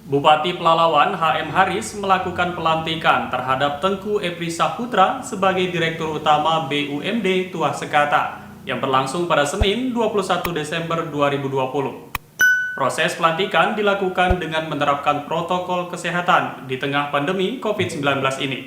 Bupati Pelalawan HM Haris melakukan pelantikan terhadap Tengku Epri Saputra sebagai Direktur Utama BUMD Tuah Sekata yang berlangsung pada Senin 21 Desember 2020. Proses pelantikan dilakukan dengan menerapkan protokol kesehatan di tengah pandemi COVID-19 ini.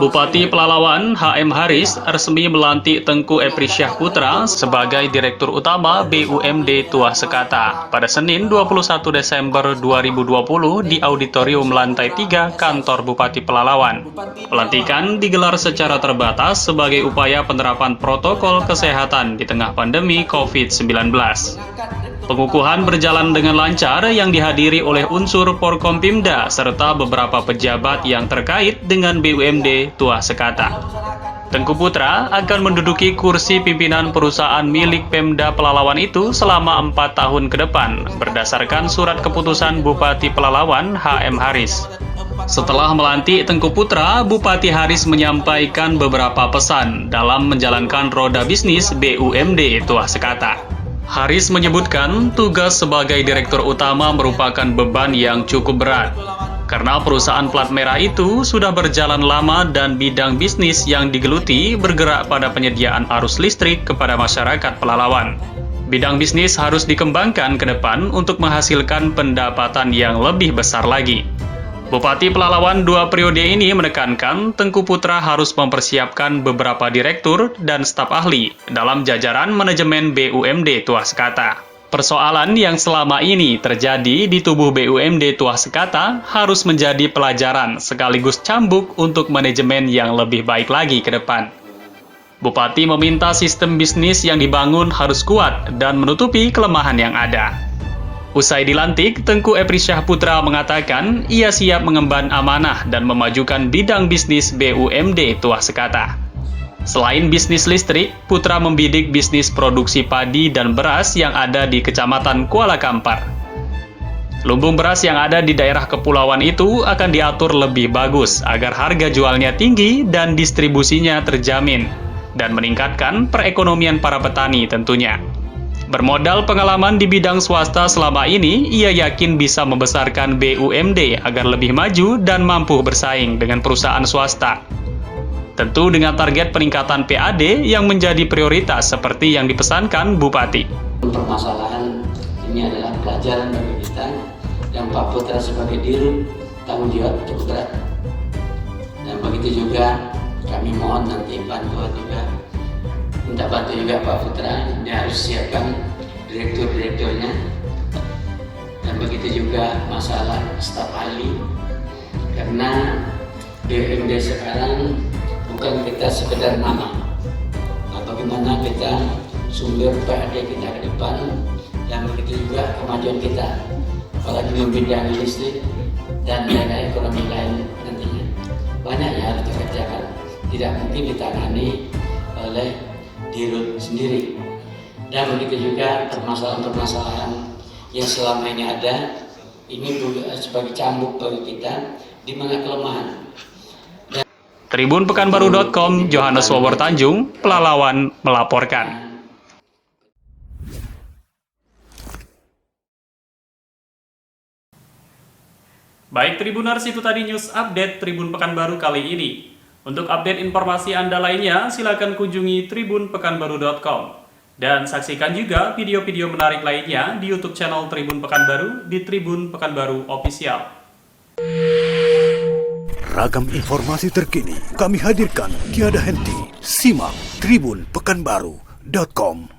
Bupati Pelalawan HM Haris resmi melantik Tengku Epri Saputra sebagai Direktur Utama BUMD Tuah Sekata pada Senin 21 Desember 2020 di Auditorium Lantai 3 Kantor Bupati Pelalawan. Pelantikan digelar secara terbatas sebagai upaya penerapan protokol kesehatan di tengah pandemi COVID-19. Pengukuhan berjalan dengan lancar yang dihadiri oleh unsur Porkompimda serta beberapa pejabat yang terkait dengan BUMD Tuah Sekata. Tengku Putra akan menduduki kursi pimpinan perusahaan milik Pemda Pelalawan itu selama 4 tahun ke depan berdasarkan surat keputusan Bupati Pelalawan HM Haris. Setelah melantik Tengku Putra, Bupati Haris menyampaikan beberapa pesan dalam menjalankan roda bisnis BUMD Tuah Sekata. Haris menyebutkan tugas sebagai Direktur Utama merupakan beban yang cukup berat, karena perusahaan plat merah itu sudah berjalan lama dan bidang bisnis yang digeluti bergerak pada penyediaan arus listrik kepada masyarakat Pelalawan. Bidang bisnis harus dikembangkan ke depan untuk menghasilkan pendapatan yang lebih besar lagi. Bupati Pelalawan 2 periode ini menekankan Tengku Putra harus mempersiapkan beberapa direktur dan staf ahli dalam jajaran manajemen BUMD Tuah Sekata. Persoalan yang selama ini terjadi di tubuh BUMD Tuah Sekata harus menjadi pelajaran sekaligus cambuk untuk manajemen yang lebih baik lagi ke depan. Bupati meminta sistem bisnis yang dibangun harus kuat dan menutupi kelemahan yang ada. Usai dilantik, Tengku Epri Saputra mengatakan ia siap mengemban amanah dan memajukan bidang bisnis BUMD Tuah Sekata. Selain bisnis listrik, Putra membidik bisnis produksi padi dan beras yang ada di Kecamatan Kuala Kampar. Lumbung beras yang ada di daerah kepulauan itu akan diatur lebih bagus agar harga jualnya tinggi dan distribusinya terjamin, dan meningkatkan perekonomian para petani tentunya. Bermodal pengalaman di bidang swasta selama ini, ia yakin bisa membesarkan BUMD agar lebih maju dan mampu bersaing dengan perusahaan swasta. Tentu dengan target peningkatan PAD yang menjadi prioritas seperti yang dipesankan Bupati. Permasalahan ini adalah pelajaran bagi kita yang Pak Putra sebagai dirut tanggung jawab cukup berat. Dan begitu juga kami mohon nanti bantuan juga. Minta bantu juga Pak Putra, dia harus siapkan direktur-direkturnya. Dan begitu juga masalah staf ahli, karena BUMD sekarang bukan kita sekedar nama, bagaimana kita sumber PAD kita ke depan, dan begitu juga kemajuan kita, apalagi di bidang listrik dan daerah ekonomi lain nantinya. Banyak yang harus dikerjakan, tidak mungkin ditangani oleh dirut sendiri. Dan begitu juga permasalahan-permasalahan yang selama ini ada, ini sebagai cambuk bagi kita di mana kelemahan. Tribun Pekanbaru.com, Johannes Wawer Tanjung, Pelalawan melaporkan. Baik Tribuners, itu tadi news update Tribun Pekanbaru kali ini. Untuk update informasi Anda lainnya, silakan kunjungi tribunpekanbaru.com. Dan saksikan juga video-video menarik lainnya di YouTube channel Tribun Pekanbaru di Tribun Pekanbaru Official. Ragam informasi terkini kami hadirkan tiada henti. Simak tribunpekanbaru.com.